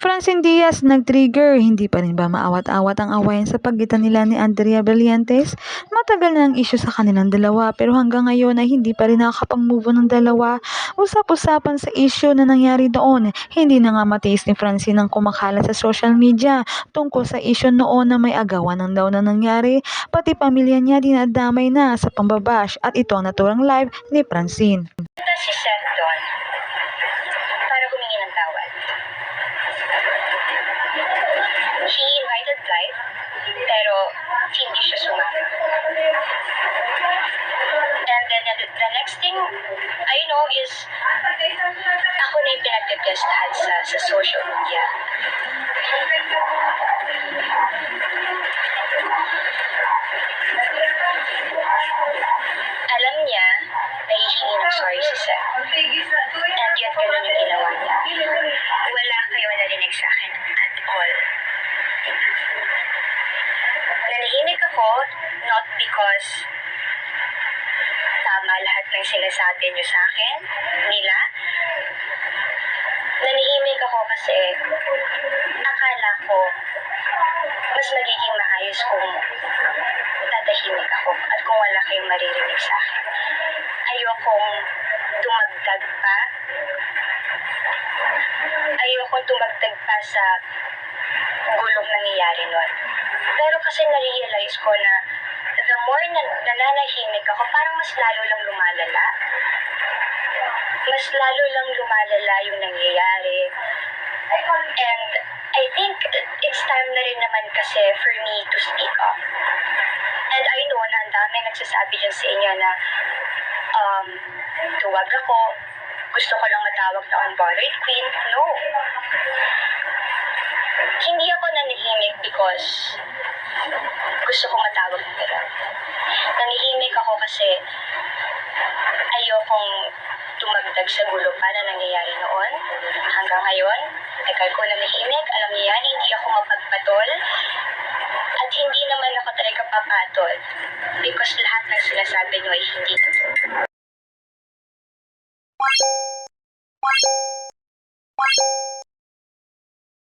Francine Diaz nag-trigger, hindi pa rin ba maawat-awat ang awayan sa pagitan nila ni Andrea Brillantes? Matagal na ang issue sa kanilang dalawa pero hanggang ngayon ay hindi pa rin nakakapag-move on ng dalawa. Usap-usapan sa issue na nangyari doon. Hindi na nga matiis ni Francine ang kumakalat sa social media tungkol sa issue noon na may agawan ng daw na nangyari. Pati pamilya niya dinadamay na sa pambabash at ito ang naturang live ni Francine. Si Seth doon para humingi ng tawad. He invited Blythe, pero hindi siya sumama. And then the next thing I know is ako na yung pinagtitestahan sa social media. Alam niya, nahihingi ng sorry si Seth. And yet, ganun yung ginawa niya. Wala kayo narinig sa akin at all. Nanahimik ako, not because tama lahat ng sinasabi niyo sa akin, nila. Nanahimik ako kasi akala ko mas magiging maayos kung tatahimik ako at kung wala kayong maririnig sa akin. Ayokong tumagdag pa sa gulong nangyayari nun. Pero kasi na-realize ko na the more na nananahimik ako, parang mas lalo lang lumalala. Mas lalo lang lumalala yung nangyayari. And I think it's time na rin naman kasi for me to speak up. And I know na ang dami nagsasabi dyan sa inyo na tuwag ako, gusto ko lang matawag na unbothered queen. No. Hindi ako nanahimik because gusto ko matawag na gano'n. Nanahimik ako kasi ayokong tumagdag sa gulo pa na nangyayari noon. Hanggang ngayon, tagal ko nanahimik. Alam niyo yan, hindi ako mapagpatol. At hindi naman ako talaga papatol because lahat ng sinasabi niyo ay hindi totoo.